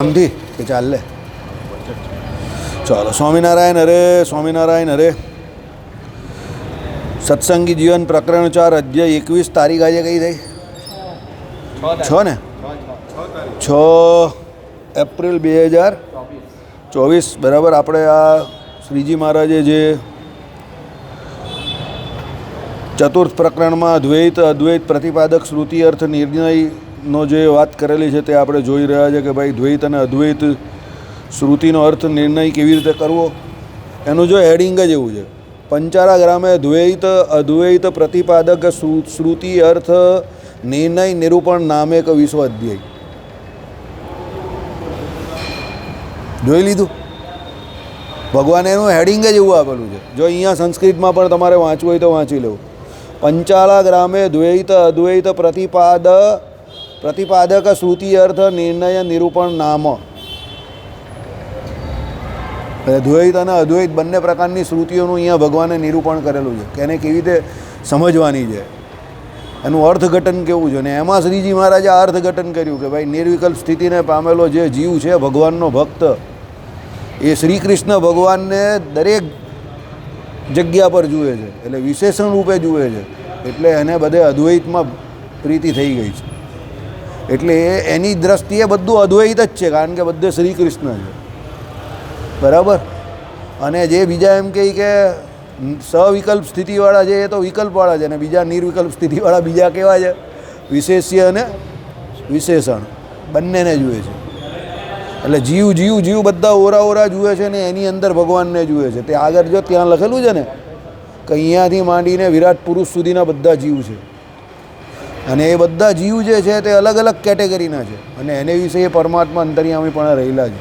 સમજી કે ચાલે ચાલો સ્વામિનારાયણ હરે સ્વામિનારાયણ હરે સત્સંગી જીવન પ્રકરણ 4 અધ્યાય 21 તારીખ આજે કઈ થઈ 6 ને 6 એપ્રિલ 2024 બરાબર. આપણે આ શ્રીજી મહારાજે જે ચતુર્થ પ્રકરણમાં અદ્વૈત અદ્વૈત પ્રતિપાદક શ્રુતિ અર્થ નિર્ણયનો જે વાત કરેલી છે તે આપણે જોઈ રહ્યા છે કે ભાઈ દ્વૈત અને અદ્વૈત શ્રુતિનો અર્થ નિર્ણય કેવી રીતે કરવો એનું જો હેડિંગ જ એવું છે. પંચારા ગ્રામે દ્વૈત અદ્વૈત પ્રતિપાદક શ્રુતિ અર્થ નિર્ણય નિરૂપણ નામે એક 20વો અધ્યાય જોઈ લીધું. ભગવાને એનું હેડિંગ જ એવું આપેલું છે. જો અહીંયા સંસ્કૃતમાં પણ તમારે વાંચવું હોય તો વાંચી લેવું. પંચાળા ગ્રામે દ્વૈત અદ્વૈત પ્રતિપાદક શ્રુતિ અર્થ નિર્ણય નિરૂપણ નામ. દ્વૈત અને અદ્વૈત બંને પ્રકારની શ્રુતિઓનું અહીંયા ભગવાને નિરૂપણ કરેલું છે કે એને કેવી રીતે સમજવાની છે, એનું અર્થઘટન કેવું છે. અને એમાં શ્રીજી મહારાજે આ અર્થઘટન કર્યું કે ભાઈ નિર્વિકલ્પ સ્થિતિને પામેલો જે જીવ છે ભગવાનનો ભક્ત, એ શ્રી કૃષ્ણ ભગવાનને દરેક જગ્યા પર જુએ છે, એટલે વિશેષણ રૂપે જુએ છે, એટલે એને બધે અદ્વૈતમાં પ્રીતિ થઈ ગઈ છે. એટલે એની દ્રષ્ટિએ બધું અદ્વૈત જ છે, કારણ કે બધે શ્રી કૃષ્ણ છે બરાબર. અને જે બીજા એમ કહે કે સવિકલ્પ સ્થિતિવાળા છે એ તો વિકલ્પવાળા છે, અને બીજા નિર્વિકલ્પ સ્થિતિવાળા બીજા કેવા છે, વિશેષ્ય અને વિશેષણ બંનેને જુએ છે. એટલે જીવ જીવ જીવ બધા ઓરા જુએ છે ને એની અંદર ભગવાનને જુએ છે. તે આગળ જો ત્યાં લખેલું છે ને કે અહીંયાથી માંડીને વિરાટ પુરુષ સુધીના બધા જીવ છે, અને એ બધા જીવ જે છે તે અલગ અલગ કેટેગરીના છે, અને એને વિશે એ પરમાત્મા અંતર્યામી પણ રહેલા છે.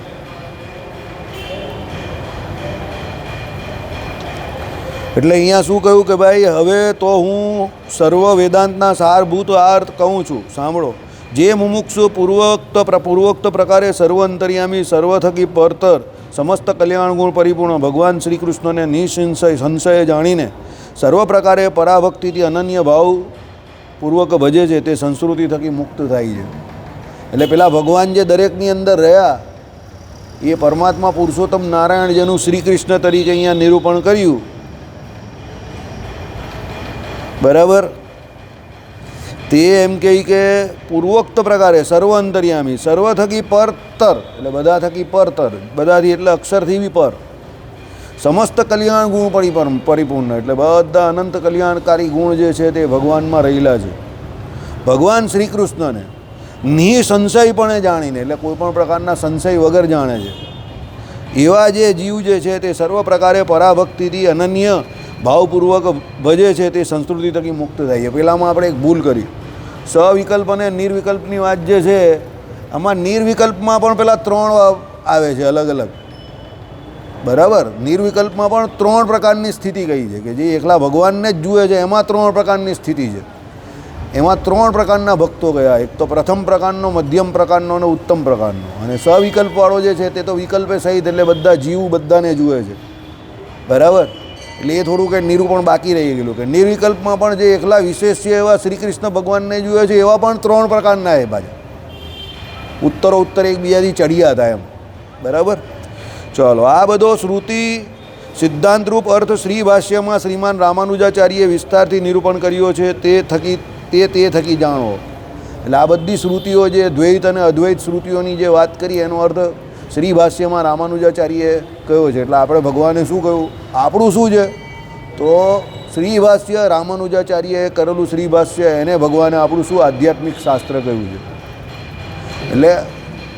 એટલે અહીંયા શું કહ્યું કે ભાઈ હવે તો હું સર્વ વેદાંતના સારભૂત આ અર્થ કહું છું, સાંભળો. જે મુમુક્ષુ પૂર્વોક્ત પ્રકારે સર્વ અંતર્યામી સર્વ થકી પરતર સમસ્ત કલ્યાણ ગુણ પરિપૂર્ણ ભગવાન શ્રી કૃષ્ણને સંશય જાણીને સર્વ પ્રકારે પરાભક્તિથી અનન્ય ભાવ પૂર્વક ભજે છે તે સંસ્કૃતિ થકી મુક્ત થાય છે. એટલે પેલા ભગવાન જે દરેકની અંદર રહ્યા એ પરમાત્મા પુરુષોત્તમ નારાયણ જેનું શ્રી કૃષ્ણ તરીકે અહીંયા નિરૂપણ કર્યું બરાબર. તે એમ કહે કે પૂર્વોક્ત પ્રકારે સર્વ અંતર્યામી સર્વ થકી પરતર, એટલે બધા થકી પરતર, બધાથી એટલે અક્ષરથી બી પર, સમસ્ત કલ્યાણ ગુણ પરિપૂર્ણ, એટલે બધા અનંત કલ્યાણકારી ગુણ જે છે તે ભગવાનમાં રહેલા છે. ભગવાન શ્રી કૃષ્ણને નિસંશયપણે જાણીને, એટલે કોઈ પણ પ્રકારના સંશય વગર જાણે છે એવા જે જીવ જે છે તે સર્વ પ્રકારે પરાભક્તિથી અનન્ય ભાવપૂર્વક ભજે છે તે સંસ્કૃતિ થકી મુક્ત થાય છે. પહેલાંમાં આપણે એક ભૂલ કરી, સવિકલ્પ અને નિર્વિકલ્પની વાત જે છે આમાં નિર્વિકલ્પમાં પણ પેલા 3 આવે છે અલગ અલગ બરાબર. નિર્વિકલ્પમાં પણ 3 પ્રકારની સ્થિતિ કઈ છે કે જે એકલા ભગવાનને જ જુએ છે, એમાં 3 પ્રકારની સ્થિતિ છે. એમાં 3 પ્રકારના ભક્તો ગયા, એક તો પ્રથમ પ્રકારનો, મધ્યમ પ્રકારનો અને ઉત્તમ પ્રકારનો. અને સવિકલ્પવાળો જે છે તે તો વિકલ્પે સહિત, એટલે બધા જીવ બધાને જુએ છે બરાબર. એટલે એ થોડું કંઈ નિરૂપણ બાકી રહી ગયેલું કે નિર્વિકલ્પમાં પણ જે એકલા વિશેષ છે એવા શ્રી કૃષ્ણ ભગવાનને જુએ છે એવા પણ 3 પ્રકારના એ પાછા ઉત્તર એકબીજાથી ચડિયા હતા એમ બરાબર. ચાલો, આ બધો શ્રુતિ સિદ્ધાંતરૂપ અર્થ શ્રી ભાષ્યમાં શ્રીમાન રામાનુજાચાર્યે વિસ્તારથી નિરૂપણ કર્યો છે, તે થકી જાણો. એટલે આ બધી શ્રુતિઓ જે દ્વૈત અને અદ્વૈત શ્રુતિઓની જે વાત કરી એનો અર્થ શ્રી ભાષ્યમાં રામાનુજાચાર્યએ કહ્યો છે. એટલે આપણે ભગવાને શું કહ્યું, આપણું શું છે તો શ્રી ભાષ્ય રામાનુજાચાર્યએ કરેલું શ્રી ભાષ્ય, એને ભગવાને આપણું શું આધ્યાત્મિક શાસ્ત્ર કહ્યું છે. એટલે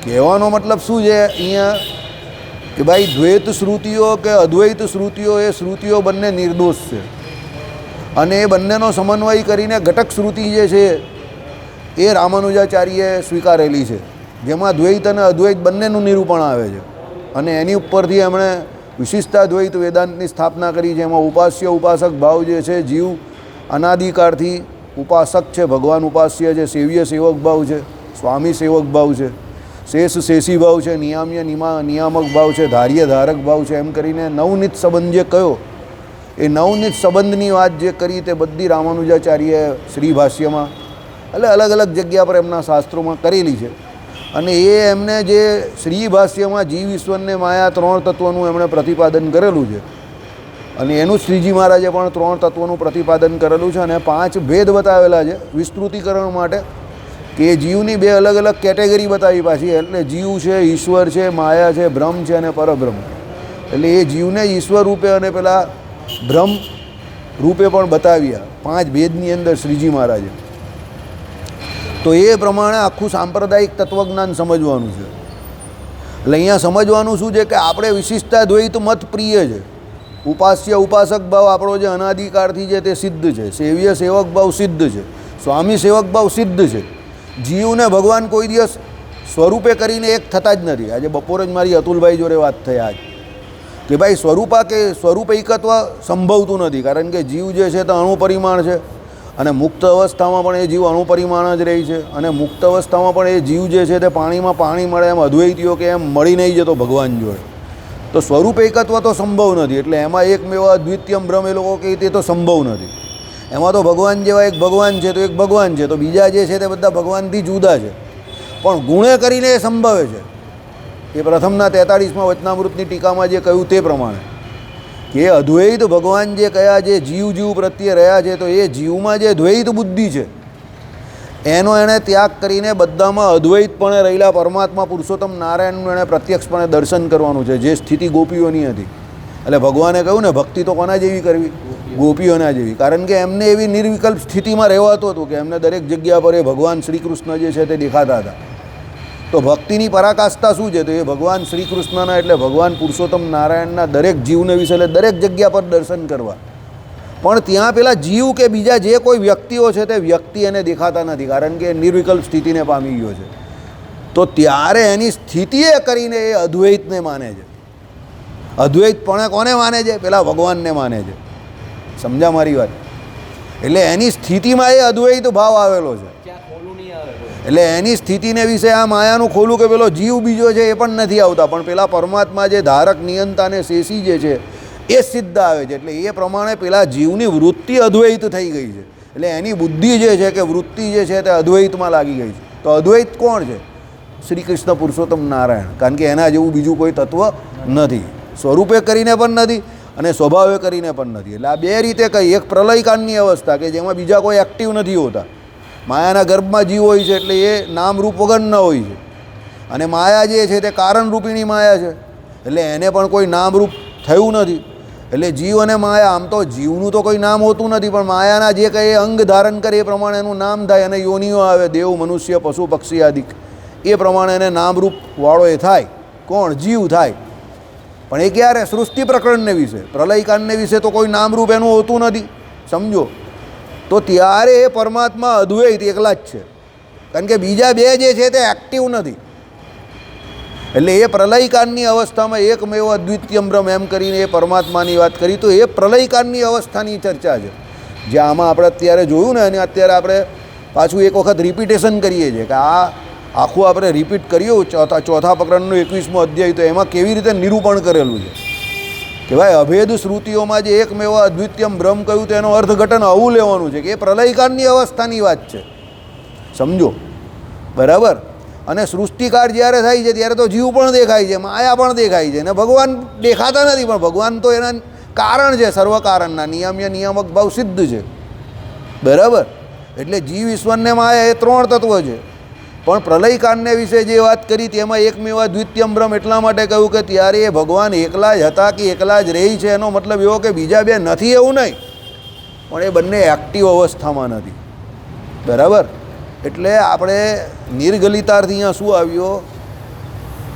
કહેવાનો મતલબ શું છે અહીંયા કે ભાઈ દ્વૈત શ્રુતિઓ કે અદ્વૈત શ્રુતિઓ એ શ્રુતિઓ બંને નિર્દોષ છે, અને એ બંનેનો સમન્વય કરીને ઘટક શ્રુતિ જે છે એ રામાનુજાચાર્યએ સ્વીકારેલી છે, જેમાં દ્વૈત અને અદ્વૈત બંનેનું નિરૂપણ આવે છે. અને એની ઉપરથી એમણે વિશિષ્ટાદ્વૈત વેદાંતની સ્થાપના કરી છે. એમાં ઉપાસ્ય ઉપાસક ભાવ જે છે, જીવ અનાદિકાળથી ઉપાસક છે, ભગવાન ઉપાસ્ય છે, સેવ્ય સેવક ભાવ છે, સ્વામી સેવક ભાવ છે, શેષ શેષી ભાવ છે, નિયામ્ય નિયામક ભાવ છે, ધાર્ય ધારક ભાવ છે. એમ કરીને નવનીત સંબંધ જે કયો, એ નવનીત સંબંધની વાત જે કરી તે બધી રામાનુજાચાર્યએ શ્રી ભાષ્યમાં એટલે અલગ અલગ જગ્યા પર એમના શાસ્ત્રોમાં કરેલી છે. અને એ એમને જે શ્રી ભાષ્યમાં જીવ ઈશ્વરને માયા 3 તત્વનું એમણે પ્રતિપાદન કરેલું છે અને એનું શ્રીજી મહારાજે પણ 3 તત્વનું પ્રતિપાદન કરેલું છે અને 5 ભેદ બતાવેલા છે વિસ્તૃતિકરણ માટે કે જીવની 2 અલગ અલગ કેટેગરી બતાવી પાછી. એટલે જીવ છે, ઈશ્વર છે, માયા છે, બ્રહ્મ છે અને પરબ્રહ્મ. એટલે એ જીવને ઈશ્વર રૂપે અને પેલા બ્રહ્મ રૂપે પણ બતાવ્યા 5 ભેદની અંદર શ્રીજી મહારાજે. તો એ પ્રમાણે આખું સાંપ્રદાયિક તત્વજ્ઞાન સમજવાનું છે. એટલે અહીંયા સમજવાનું શું છે કે આપણે વિશિષ્ટાદ્વૈત મત પ્રિય છે. ઉપાસ્ય ઉપાસક ભાવ આપણો જે અનાદિકાળથી છે તે સિદ્ધ છે. સેવ્ય સેવક ભાવ સિદ્ધ છે. સ્વામી સેવક ભાવ સિદ્ધ છે. જીવને ભગવાન કોઈ દિવસ સ્વરૂપે કરીને એક થતા જ નથી. આજે બપોરે જ મારી અતુલભાઈ જોડે વાત થઈ આજ કે ભાઈ સ્વરૂપૈકત્વ સંભવતું નથી, કારણ કે જીવ જે છે તે અણુપરિમાણ છે અને મુક્ત અવસ્થામાં પણ એ જીવ અણુપરિમાણ જ રહી છે અને મુક્ત અવસ્થામાં પણ એ જીવ જે છે તે પાણીમાં પાણી મળે એમ અદ્વૈતીઓ કે એમ મળી નહીં જતો ભગવાન જોડે. તો સ્વરૂપૈકત્વ તો સંભવ નથી. એટલે એમાં એકમેવ અદ્વિતીયમ બ્રહ્મ એ લોકો કહે તે તો સંભવ નથી. એમાં તો ભગવાન જેવા એક ભગવાન છે તો એક ભગવાન છે, તો બીજા જે છે તે બધા ભગવાનથી જુદા છે, પણ ગુણે કરીને એ સંભવે છે. એ પ્રથમના 43માં વચનામૃતની ટીકામાં જે કહ્યું તે પ્રમાણે કે અદ્વૈત ભગવાન જે કયા જે જીવ પ્રત્યે રહ્યા છે, તો એ જીવમાં જે દ્વૈત બુદ્ધિ છે એનો એણે ત્યાગ કરીને બધામાં અદ્વૈતપણે રહેલા પરમાત્મા પુરુષોત્તમ નારાયણનું એણે પ્રત્યક્ષપણે દર્શન કરવાનું છે, જે સ્થિતિ ગોપીઓની હતી. એટલે ભગવાને કહ્યું ને, ભક્તિ તો કોના જેવી કરવી? ગોપીઓના જેવી. કારણ કે એમને એવી નિર્વિકલ્પ સ્થિતિમાં રહેવાતું હતું કે એમને દરેક જગ્યા પર એ ભગવાન શ્રી કૃષ્ણ જે છે તે દેખાતા હતા. તો ભક્તિની પરાકાષ્ઠા શું છે? તો એ ભગવાન શ્રી કૃષ્ણના એટલે ભગવાન પુરુષોત્તમ નારાયણના દરેક જીવને વિશે એટલે દરેક જગ્યા પર દર્શન કરવા. પણ ત્યાં પેલા જીવ કે બીજા જે કોઈ વ્યક્તિઓ છે તે વ્યક્તિ એને દેખાતા નથી, કારણ કે નિર્વિકલ્પ સ્થિતિને પામી ગયો છે. તો ત્યારે એની સ્થિતિએ કરીને એ અદ્વૈતને માને છે. અદ્વૈત પણ કોને માને છે? પેલા ભગવાનને માને છે. સમજા મારી વાત? એટલે એની સ્થિતિમાં એ અદ્વૈત ભાવ આવેલો છે. એટલે એની સ્થિતિને વિશે આ માયાનું ખોલું કે પેલો જીવ બીજો છે એ પણ નથી આવતા, પણ પેલા પરમાત્મા જે ધારક નિયંતાને શેષી જે છે એ સિદ્ધ આવે છે. એટલે એ પ્રમાણે પેલા જીવની વૃત્તિ અદ્વૈત થઈ ગઈ છે. એટલે એની બુદ્ધિ જે છે કે વૃત્તિ જે છે તે અદ્વૈતમાં લાગી ગઈ છે. તો અદ્વૈત કોણ છે? શ્રી કૃષ્ણ પુરુષોત્તમ નારાયણ. કારણ કે એના જેવું બીજું કોઈ તત્વ નથી, સ્વરૂપે કરીને પણ નથી અને સ્વભાવે કરીને પણ નથી. એટલે આ 2 રીતે કહી, એક પ્રલયકાળની અવસ્થા કે જેમાં બીજા કોઈ એક્ટિવ નથી હોતા. માયાના ગર્ભમાં જીવ હોય છે એટલે એ નામરૂપ વગરના હોય છે, અને માયા જે છે તે કારણરૂપીણી માયા છે એટલે એને પણ કોઈ નામરૂપ થયું નથી. એટલે જીવ અને માયા, આમ તો જીવનું તો કોઈ નામ હોતું નથી, પણ માયાના જે કંઈ અંગ ધારણ કરે એ પ્રમાણે એનું નામ થાય અને યોનિઓ આવે, દેવ, મનુષ્ય, પશુ, પક્ષી આદિ. એ પ્રમાણે એને નામરૂપ વાળો એ થાય. કોણ? જીવ થાય. પણ એ ક્યારે? સૃષ્ટિ પ્રકરણને વિશે. પ્રલયકાળને વિશે તો કોઈ નામરૂપ એનું હોતું નથી, સમજો. તો ત્યારે એ પરમાત્મા અદ્વૈત એકલા જ છે, કારણ કે બીજા 2 જે છે તે એક્ટિવ નથી. એટલે એ પ્રલયકાળની અવસ્થામાં એકમેવ અદ્વિતીયમ બ્રહ્મ એમ કરીને એ પરમાત્માની વાત કરી. તો એ પ્રલયકાળની અવસ્થાની ચર્ચા છે, જે આમાં આપણે અત્યારે જોયું ને, અને અત્યારે આપણે પાછું એક વખત રિપીટેશન કરીએ છીએ કે આ આખું આપણે રિપીટ કર્યું ચોથા પ્રકરણનું 21મો અધ્યાય. તો એમાં કેવી રીતે નિરૂપણ કરેલું છે કે ભાઈ અભેદ શ્રુતિઓમાં જે એકમેવ અદ્વિતીયમ બ્રહ્મ કહ્યું તો એનો અર્થઘટન આવું લેવાનું છે કે એ પ્રલયકાળની અવસ્થાની વાત છે, સમજો બરાબર. અને સૃષ્ટિકાર જ્યારે થાય છે ત્યારે તો જીવ પણ દેખાય છે, માયા પણ દેખાય છે, અને ભગવાન દેખાતા નથી. પણ ભગવાન તો એના કારણ છે, સર્વ કારણના નિયમ્ય નિયામક ભાવ સિદ્ધ છે, બરાબર. એટલે જીવ, ઈશ્વરને માયા એ 3 તત્વ છે. પણ પ્રલયકાળને વિશે જે વાત કરી તેમાં એકમેવ દ્વિતીયમ બ્રહ્મ એટલા માટે કહ્યું કે ત્યારે એ ભગવાન એકલા જ હતા કે એકલા જ રહી છે. એનો મતલબ એવો કે બીજા 2 નથી એવું નહીં, પણ એ બંને એક્ટિવ અવસ્થામાં નથી, બરાબર. એટલે આપણે નિર્ગલિતાર્થ અહીંયા શું આવ્યો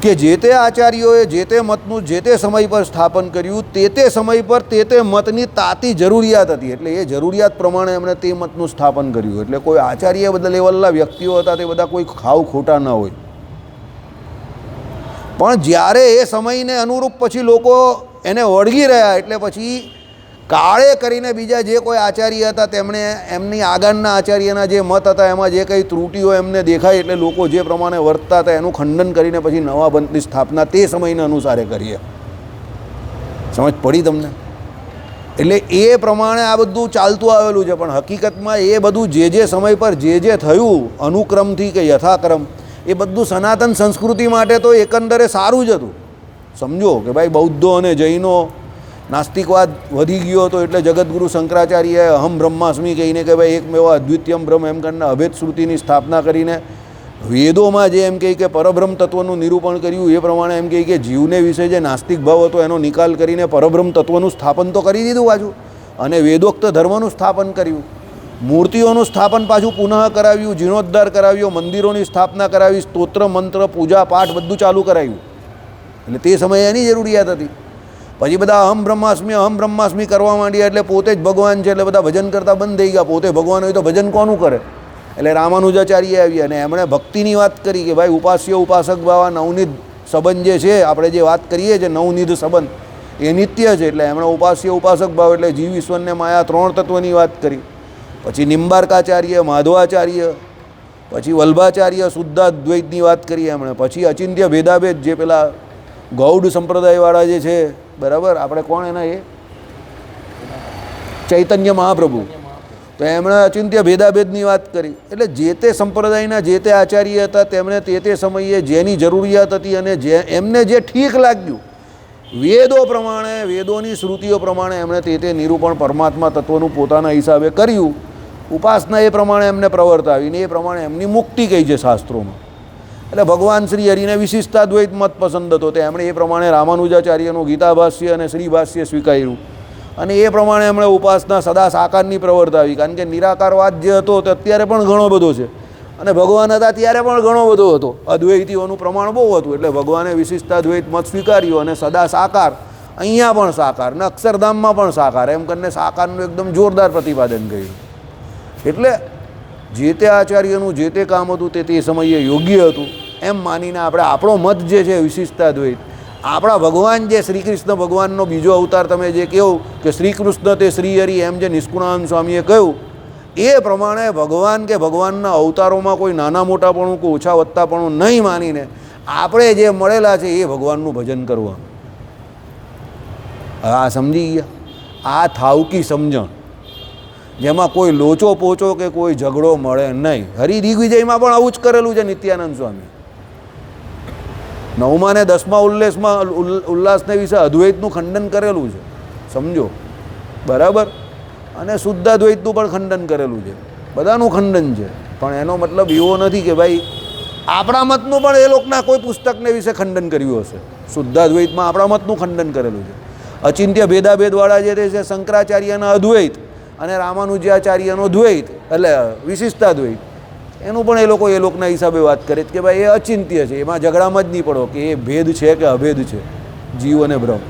કે જે તે આચાર્યોએ જે તે મતનું જે તે સમય પર સ્થાપન કર્યું, તે સમય પર તે મતની તાતી જરૂરિયાત હતી. એટલે એ જરૂરિયાત પ્રમાણે એમણે તે મતનું સ્થાપન કર્યું. એટલે કોઈ આચાર્ય બધા લેવલના વ્યક્તિઓ હતા તે બધા કોઈ ખાવ ખોટા ન હોય, પણ જ્યારે એ સમયને અનુરૂપ પછી લોકો એને વળગી રહ્યા, એટલે પછી કાળે કરીને બીજા જે કોઈ આચાર્ય હતા તેમણે એમની આગળના આચાર્યના જે મત હતા એમાં જે કંઈ ત્રુટીઓ એમને દેખાય એટલે લોકો જે પ્રમાણે વર્તતા હતા એનું ખંડન કરીને પછી નવા પંથની સ્થાપના તે સમયના અનુસારે કરીએ. સમજ પડી તમને? એટલે એ પ્રમાણે આ બધું ચાલતું આવેલું છે. પણ હકીકતમાં એ બધું જે સમય પર જે થયું અનુક્રમથી કે યથાક્રમ એ બધું સનાતન સંસ્કૃતિ માટે તો એકંદરે સારું જ હતું. સમજો કે ભાઈ બૌદ્ધો અને જૈનો નાસ્તિકવાદ વધી ગયો હતો એટલે જગતગુરુ શંકરાચાર્યએ અહમ બ્રહ્માસ્મિ કહીને કે ભાઈ એકમેવ અદ્વિતીયમ બ્રહ્મ એમ કરીને અભેદ શ્રુતિની સ્થાપના કરીને વેદોમાં જે એમ કહે કે પરબ્રહ્મ તત્વનું નિરૂપણ કર્યું એ પ્રમાણે એમ કહે કે જીવને વિશે જે નાસ્તિક ભાવ હતો એનો નિકાલ કરીને પરબ્રહ્મ તત્વનું સ્થાપન તો કરી દીધું પાછું, અને વેદોક્ત ધર્મનું સ્થાપન કર્યું, મૂર્તિઓનું સ્થાપન પાછું પુનઃ કરાવ્યું, જીર્ણોદ્ધાર કરાવ્યો, મંદિરોની સ્થાપના કરાવી, સ્તોત્ર મંત્ર પૂજા પાઠ બધું ચાલુ કરાવ્યું. એટલે તે સમયે એની જરૂરિયાત હતી. પછી બધા અહમ બ્રહ્માસ્મિ કરવા માંડ્યા એટલે પોતે જ ભગવાન છે એટલે બધા ભજન કરતા બંધ થઈ ગયા. પોતે ભગવાન હોય તો ભજન કોનું કરે? એટલે રામાનુજાચાર્ય આવ્યા અને એમણે ભક્તિની વાત કરી કે ભાઈ ઉપાસ્ય ઉપાસક ભાવા નવનિધ સંબંધ જે છે, આપણે જે વાત કરીએ છીએ નવનિધ સંબંધ એ નિત્ય છે. એટલે એમણે ઉપાસ્ય ઉપાસક ભાવ એટલે જીવ ઈશ્વરને માયા ત્રણ તત્વની વાત કરી. પછી નિંબાર્કાચાર્ય, માધવાચાર્ય, પછી વલ્ભાચાર્ય શુદ્ધાદ્વૈતની વાત કરી એમણે. પછી અચિંત્ય ભેદાભેદ જે પેલા ગૌડ સંપ્રદાયવાળા જે છે, બરાબર, આપણે કોણ એના એ ચૈતન્ય મહાપ્રભુ, તો એમણે અચિંત્ય ભેદાભેદની વાત કરી. એટલે જે તે સંપ્રદાયના જે તે આચાર્ય હતા તેમણે તે તે સમયે જેની જરૂરિયાત હતી અને એમને જે ઠીક લાગ્યું વેદો પ્રમાણે, વેદોની શ્રુતિઓ પ્રમાણે એમણે તે તે નિરૂપણ પરમાત્મા તત્વનું પોતાના હિસાબે કર્યું. ઉપાસના એ પ્રમાણે એમને પ્રવર્તાવીને એ પ્રમાણે એમની મુક્તિ કહી છે શાસ્ત્રોમાં. એટલે ભગવાન શ્રી હરિને વિશિષ્ટાદ્વૈત મત પસંદ હતો, તો એમણે એ પ્રમાણે રામાનુજાચાર્યનું ગીતાભાષ્ય અને શ્રીભાષ્ય સ્વીકાર્યું અને એ પ્રમાણે એમણે ઉપાસના સદા સાકારની પ્રવર્તાવી. કારણ કે નિરાકારવાદ જે હતો તે અત્યારે પણ ઘણો બધો છે અને ભગવાન હતા ત્યારે પણ ઘણો બધો હતો. અદ્વૈતીઓનું પ્રમાણ બહુ હતું એટલે ભગવાને વિશિષ્ટાદ્વૈત મત સ્વીકાર્યો અને સદા સાકાર, અહીંયા પણ સાકાર ને અક્ષરધામમાં પણ સાકાર, એમ કરીને સાકારનું એકદમ જોરદાર પ્રતિપાદન કર્યું. એટલે જે તે આચાર્યનું જે તે કામ હતું તે સમયે યોગ્ય હતું એમ માનીને આપણે આપણો મત જે છે વિશિષ્ટાદ્વૈત, આપણા ભગવાન જે શ્રી કૃષ્ણ ભગવાનનો બીજો અવતાર તમે જે કહો કે શ્રી કૃષ્ણ તે શ્રી હરિ એમ જે નિષ્કુળાનંદ સ્વામીએ કહ્યું એ પ્રમાણે ભગવાન કે ભગવાનના અવતારોમાં કોઈ નાના મોટાપણું કોઈ ઓછા વત્તાપણું નહીં માનીને આપણે જે મળેલા છે એ ભગવાનનું ભજન કરવાનું. આ સમજી ગયા? આ થાવકી સમજણ જેમાં કોઈ લોચો પોચો કે કોઈ ઝઘડો મળે નહીં. હરિદિગ્વિજયમાં પણ આવું જ કરેલું છે નિત્યાનંદ સ્વામી. 9મા અને 10મા ઉલ્લાસને વિશે અદ્વૈતનું ખંડન કરેલું છે, સમજો, બરાબર, અને શુદ્ધાદ્વૈતનું પણ ખંડન કરેલું છે. બધાનું ખંડન છે, પણ એનો મતલબ એવો નથી કે ભાઈ આપણા મતનું પણ એ લોકોના કોઈ પુસ્તકને વિશે ખંડન કર્યું હશે. શુદ્ધાદ્વૈતમાં આપણા મતનું ખંડન કરેલું છે. અચિંત્ય ભેદાભેદવાળા જે છે શંકરાચાર્યના અદ્વૈત અને રામાનુજાચાર્યનો દ્વૈત એટલે વિશિષ્ટાદ્વૈત, એનું પણ એ લોકોના હિસાબે વાત કરે કે ભાઈ એ અચિંત્ય છે, એમાં ઝઘડામાં જ નહીં પડો કે એ ભેદ છે કે અભેદ છે, જીવ અને બ્રહ્મ.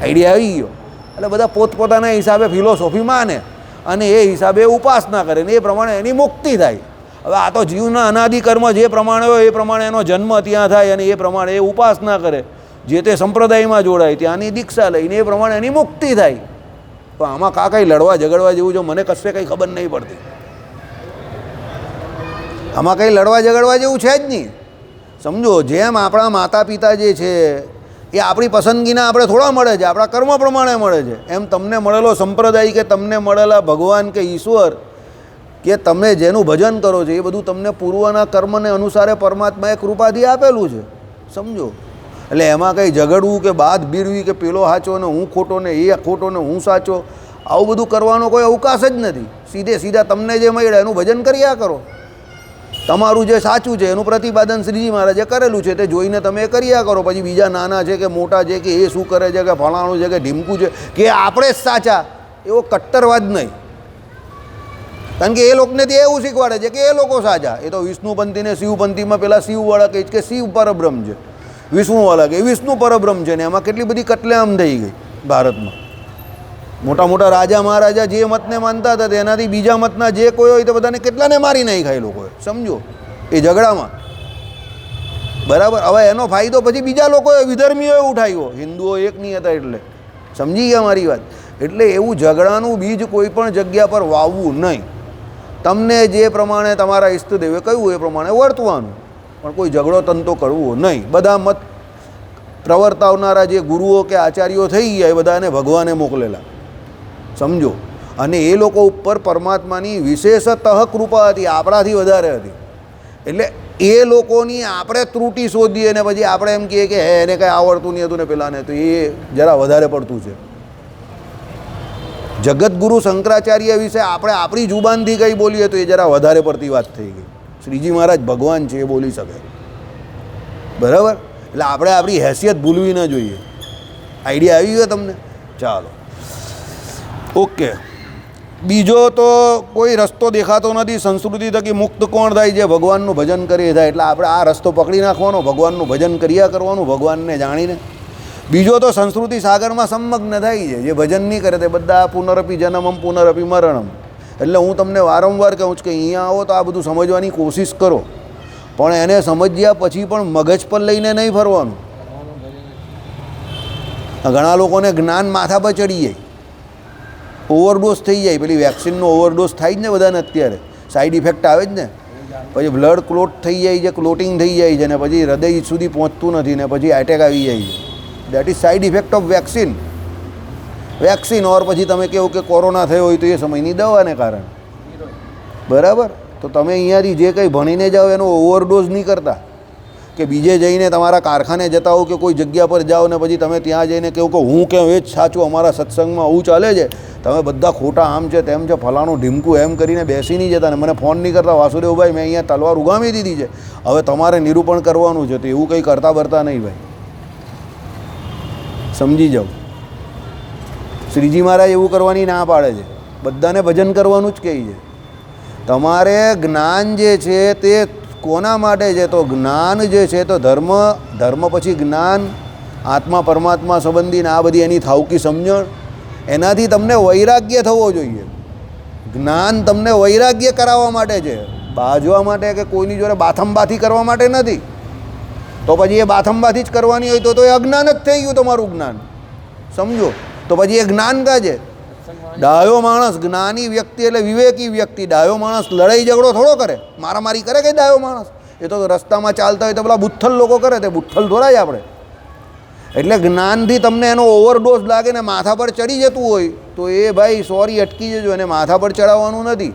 આઈડિયા આવી ગયો? એટલે બધા પોતપોતાના હિસાબે ફિલોસોફી માને અને એ હિસાબે ઉપાસના કરે ને એ પ્રમાણે એની મુક્તિ થાય. હવે આ તો જીવના અનાદિ કર્મ જે પ્રમાણે હોય એ પ્રમાણે એનો જન્મ ત્યાં થાય અને એ પ્રમાણે એ ઉપાસના કરે, જે તે સંપ્રદાયમાં જોડાય, ત્યાંની દીક્ષા લઈને એ પ્રમાણે એની મુક્તિ થાય. પણ આમાં કાંઈ લડવા ઝઘડવા જેવું જો મને કશે કંઈ ખબર નહીં પડતી. આમાં કંઈ લડવા ઝઘડવા જેવું છે જ નહીં. સમજો, જેમ આપણા માતા પિતા જે છે એ આપણી પસંદગીના આપણે થોડા મળે છે, આપણા કર્મ પ્રમાણે મળે છે, એમ તમને મળેલો સંપ્રદાય કે તમને મળેલા ભગવાન કે ઈશ્વર કે તમે જેનું ભજન કરો છો એ બધું તમને પૂર્વના કર્મને અનુસારે પરમાત્માએ કૃપાથી આપેલું છે. સમજો, એટલે એમાં કંઈ ઝઘડવું કે બાદ બીડવી કે પેલો સાચો ને હું ખોટો ને એ ખોટો ને હું સાચો, આવું બધું કરવાનો કોઈ અવકાશ જ નથી. સીધે સીધા તમને જે મળ્યા એનું ભજન કર્યા કરો. તમારું જે સાચું છે એનું પ્રતિપાદન શ્રીજી મહારાજે કરેલું છે તે જોઈને તમે કર્યા કરો. પછી બીજા નાના છે કે મોટા છે કે એ શું કરે છે કે ફલાણું છે કે ઢીમકું છે કે આપણે જ સાચા, એવો કટ્ટરવાદ નહીં. કારણ કે એ લોકોને તે એવું શીખવાડે છે કે એ લોકો સાચા. એ તો વિષ્ણુપંથીને શિવપંથીમાં પેલા શિવવાળા કહે છે કે શિવ પરબ્રહ્મ છે, વિષ્ણુવાળા કે વિષ્ણુ પરબ્રહ્મ છે. ને એમાં કેટલી બધી કતલેઆમ થઈ ગઈ ભારતમાં. મોટા મોટા રાજા મહારાજા જે મતને માનતા હતા તેનાથી બીજા મતના જે કોઈ હોય તો બધાને કેટલાને મારી નાખ્યા એ લોકોએ. સમજો, એ ઝઘડામાં, બરાબર. હવે એનો ફાયદો પછી બીજા લોકોએ વિધર્મીઓએ ઉઠાવ્યો, હિન્દુઓ એક નહીં હતા એટલે. સમજી ગયા મારી વાત? એટલે એવું ઝઘડાનું બીજ કોઈ પણ જગ્યા પર વાવવું નહીં. તમને જે પ્રમાણે તમારા ઈષ્ટદેવે કહ્યું એ પ્રમાણે વર્તવાનું, પણ કોઈ ઝઘડો તંતો કરવો નહીં. બધા મત પ્રવર્તાવનારા જે ગુરુઓ કે આચાર્યો થઈ ગયા એ બધાને ભગવાને મોકલેલા. સમજો, અને એ લોકો ઉપર પરમાત્માની વિશેષતઃ કૃપા હતી, આપણાથી વધારે હતી. એટલે એ લોકોની આપણે ત્રુટિ શોધીએ અને પછી આપણે એમ કહીએ કે હે એને કંઈ આવડતું નહીં હતું ને પેલાને, તો એ જરા વધારે પડતું છે. જગતગુરુ શંકરાચાર્ય વિશે આપણે આપણી જુબાનથી કંઈ બોલીએ તો એ જરા વધારે પડતી વાત થઈ ગઈ. શ્રીજી મહારાજ ભગવાન છે એ બોલી શકે, બરાબર? એટલે આપણે આપણી હેસિયત ભૂલવી ન જોઈએ. આઈડિયા આવી ગયો તમને? ચાલો, ઓકે. બીજો તો કોઈ રસ્તો દેખાતો નથી. સંસ્કૃતિ થકી મુક્ત કોણ થાય? જે ભગવાનનું ભજન કરી થાય. એટલે આપણે આ રસ્તો પકડી નાખવાનો, ભગવાનનું ભજન કર્યા કરવાનું, ભગવાનને જાણીને. બીજો તો સંસ્કૃતિ સાગરમાં સંમગ્ન થાય છે. જે ભજન નહીં કરે તે બધા પુનરપી જન્મમ પુનરપી મરણમ. એટલે હું તમને વારંવાર કહું છું કે અહીંયા આવો તો આ બધું સમજવાની કોશિશ કરો, પણ એને સમજ્યા પછી પણ મગજ પર લઈને નહીં ફરવાનું. ઘણા લોકોને જ્ઞાન માથા પર ચડી જાય, ઓવરડોઝ થઈ જાય. પેલી વેક્સિનનો ઓવરડોઝ થાય જ ને બધાને અત્યારે, સાઈડ ઇફેક્ટ આવે જ ને. પછી બ્લડ ક્લોટ થઈ જાય છે, ક્લોટિંગ થઈ જાય છે, ને પછી હૃદય સુધી પહોંચતું નથી, ને પછી એટેક આવી જાય છે. That is side effect of vaccine. Or પછી તમે કહો કે કોરોના થયો હોય તો એ સમયની દવાને કારણે, બરાબર? તો તમે અહીંયાથી જે કંઈ ભણીને જાઓ એનો ઓવરડોઝ નહીં કરતા, કે બીજે જઈને તમારા કારખાને જતા હો કે કોઈ જગ્યા પર જાઓ ને પછી તમે ત્યાં જઈને કહો કે હું કેમ એ જ સાચું, અમારા સત્સંગમાં આવું ચાલે છે, તમે બધા ખોટા આમ છે તેમ છે, ફલાણું ઢીમકું એમ કરીને બેસી નહીં જતા ને મને ફોન નહીં કરતા, વાસુદેવભાઈ મેં અહીંયા તલવાર ઉગામી દીધી છે, હવે તમારે નિરૂપણ કરવાનું છે. તો એવું કંઈ કરતા બરતા નહીં ભાઈ, સમજી જાઓ. શ્રીજી મહારાજ એવું કરવાની ના પાડે છે, બધાને ભજન કરવાનું જ કહે છે. તમારે જ્ઞાન જે છે તે કોના માટે છે? તો જ્ઞાન જે છે તો ધર્મ પછી જ્ઞાન, આત્મા પરમાત્મા સંબંધી આ બધી એની થાવકી સમજણ, એનાથી તમને વૈરાગ્ય થવો જોઈએ. જ્ઞાન તમને વૈરાગ્ય કરાવવા માટે છે, બાજવા માટે કે કોઈની જોડે બાથમબાથી કરવા માટે નથી. તો પછી એ બાથમબાથી જ કરવાની હોય તો એ અજ્ઞાન જ થઈ ગયું તમારું જ્ઞાન, સમજો. તો પછી એ જ્ઞાન કાં છે? ડાયો માણસ, જ્ઞાની વ્યક્તિ એટલે વિવેકી વ્યક્તિ. ડાયો માણસ લડાઈ ઝઘડો થોડો કરે, મારામારી કરે કે ડાયો માણસ? એ તો રસ્તામાં ચાલતા હોય તો પેલા બુથ્થલ લોકો કરે, તે બુથ્થલ થોડા જ આપણે. એટલે જ્ઞાનથી તમને એનો ઓવરડોઝ લાગે ને માથા પર ચડી જતું હોય તો એ ભાઈ સોરી અટકી જજો, એને માથા પર ચડાવવાનું નથી.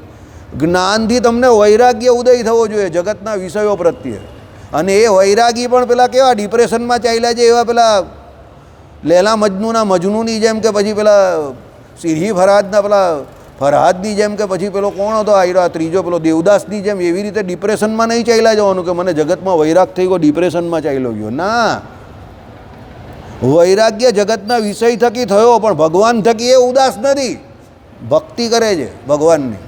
જ્ઞાનથી તમને વૈરાગ્ય ઉદય થવો જોઈએ જગતના વિષયો પ્રત્યે. અને એ વૈરાગી પણ પેલા કેવા ડિપ્રેશનમાં ચાલ્યા છે એવા પેલા લેલા મજનુના મજનુની જેમ, કે પછી પેલા સિરહી ફરહાદના પેલા ફરહાદની જેમ, કે પછી પેલો કોણ હતો આયરો ત્રીજો પેલો દેવદાસની જેમ, એવી રીતે ડિપ્રેશનમાં નહીં ચાલ્યા જવાનું કે મને જગતમાં વૈરાગ થઈ ગયો, ડિપ્રેશનમાં ચાલ્યો ગયો. ના, વૈરાગ્ય જગતના વિષય થકી થયો, પણ ભગવાન થકી એ ઉદાસ નથી, ભક્તિ કરે છે ભગવાનની.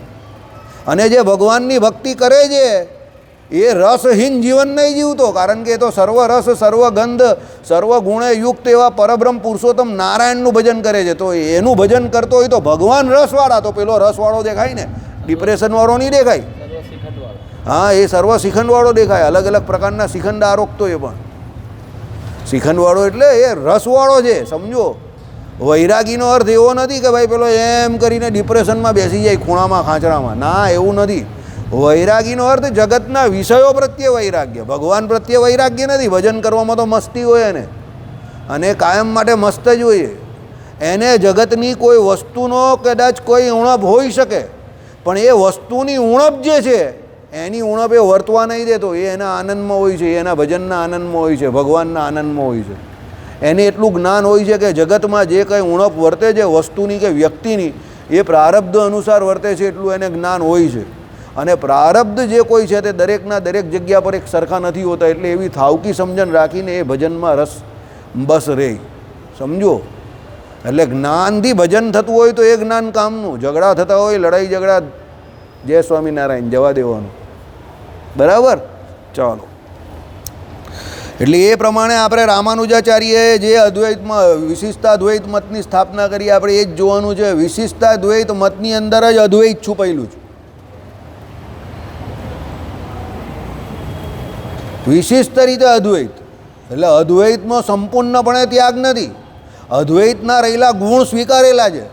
અને જે ભગવાનની ભક્તિ કરે છે એ રસહીન જીવન નહીં જીવતો, કારણ કે એ તો સર્વ રસ સર્વ ગંધ સર્વ ગુણે યુક્ત એવા પરબ્રહ્મ પુરુષોત્તમ નારાયણનું ભજન કરે છે. તો એનું ભજન કરતો હોય તો ભગવાન રસવાળા, તો પેલો રસવાળો દેખાય ને, ડિપ્રેશનવાળો નહીં દેખાય. હા, એ સર્વ શ્રીખંડવાળો દેખાય. અલગ અલગ પ્રકારના શ્રીખંડ આરોગતો એ પણ શ્રીખંડવાળો એટલે એ રસવાળો છે, સમજો. વૈરાગીનો અર્થ એવો નથી કે ભાઈ પેલો એમ કરીને ડિપ્રેશનમાં બેસી જાય ખૂણામાં ખાંચડામાં. ના, એવું નથી. વૈરાગીનો અર્થ જગતના વિષયો પ્રત્યે વૈરાગ્ય, ભગવાન પ્રત્યે વૈરાગ્ય નથી. ભજન કરવામાં તો મસ્તી હોય એને, અને કાયમ માટે મસ્ત જ હોય. એને જગતની કોઈ વસ્તુનો કદાચ કોઈ ઉણપ હોઈ શકે, પણ એ વસ્તુની ઉણપ જે છે એની ઉણપ એ વર્તવા નહીં દેતો. એ એના આનંદમાં હોય છે, એના ભજનના આનંદમાં હોય છે, ભગવાનના આનંદમાં હોય છે. એને એટલું જ્ઞાન હોય છે કે જગતમાં જે કંઈ ઉણપ વર્તે છે વસ્તુની કે વ્યક્તિની, એ પ્રારબ્ધ અનુસાર વર્તે છે એટલું એને જ્ઞાન હોય છે. અને પ્રારબ્ધ જે કોઈ છે તે દરેકના દરેક જગ્યા પર એક સરખા નથી હોતા. એટલે એવી થાવકી સમજણ રાખીને એ ભજનમાં રસ બસ રહે, સમજો. એટલે જ્ઞાનથી ભજન થતું હોય તો એ જ્ઞાન કામનું. ઝઘડા થતા હોય, લડાઈ ઝઘડા, જય સ્વામિનારાયણ, જવા દેવાનું, બરાબર? ચાલો, એટલે એ પ્રમાણે આપણે રામાનુજાચાર્યએ જે અદ્વૈતમાં વિશિષ્ટા અદ્વૈત મતની સ્થાપના કરી, આપણે એ જ જોવાનું છે. વિશિષ્ટા અદ્વૈત મતની અંદર જ અદ્વૈત છુપાયેલું છે. વિશિષ્ટ રીતે અદ્વૈત એટલે અદ્વૈતમાં સંપૂર્ણપણે ત્યાગ નથી. અદ્વૈતના રહેલા ગુણ સ્વીકારેલા છે,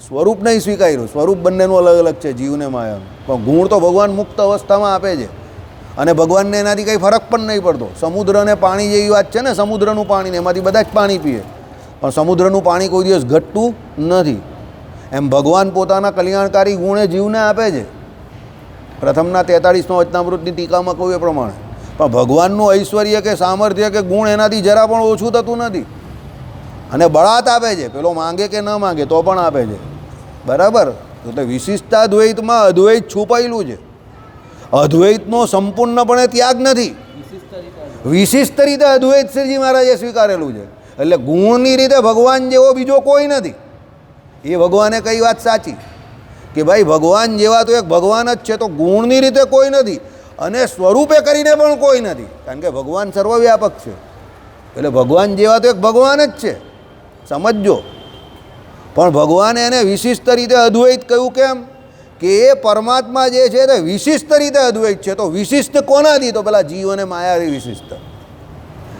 સ્વરૂપ નહીં સ્વીકાર્યું. સ્વરૂપ બંનેનું અલગ અલગ છે, જીવને માયાનું. પણ ગુણ તો ભગવાન મુક્ત અવસ્થામાં આપે છે, અને ભગવાનને એનાથી કંઈ ફરક પણ નહીં પડતો. સમુદ્રને પાણી જેવી વાત છે ને, સમુદ્રનું પાણી, એમાંથી બધા જ પાણી પીએ, પણ સમુદ્રનું પાણી કોઈ દિવસ ઘટતું નથી. એમ ભગવાન પોતાના કલ્યાણકારી ગુણે જીવને આપે છે, પ્રથમના 43માં વચનામૃતની ટીકામાં કહ્યું એ પ્રમાણે. પણ ભગવાનનું ઐશ્વર્ય કે સામર્થ્ય કે ગુણ એનાથી જરા પણ ઓછું થતું નથી. અને બળાત આપે છે, પેલો માંગે કે ન માંગે તો પણ આપે છે. બરાબર. એટલે વિશિષ્ટતા દ્વૈતમાં અદ્વૈત છુપાયેલું છે. અદ્વૈતનો સંપૂર્ણપણે ત્યાગ નથી. વિશિષ્ટ રીતે અદ્વૈત શ્રીજી મહારાજે સ્વીકારેલું છે. એટલે ગુણની રીતે ભગવાન જેવો બીજો કોઈ નથી. એ ભગવાને કઈ વાત સાચી કે ભાઈ ભગવાન જેવા તો એક ભગવાન જ છે, તો ગુણની રીતે કોઈ નથી અને સ્વરૂપે કરીને પણ કોઈ નથી, કારણ કે ભગવાન સર્વવ્યાપક છે. એટલે ભગવાન જેવા તો એક ભગવાન જ છે, સમજજો. પણ ભગવાને એને વિશિષ્ટ રીતે અદ્વૈત કહ્યું કેમ કે એ પરમાત્મા જે છે તે વિશિષ્ટ રીતે અદ્વૈત છે. તો વિશિષ્ટ કોનાથી? તો પેલા જીવ અને માયાથી વિશિષ્ટ.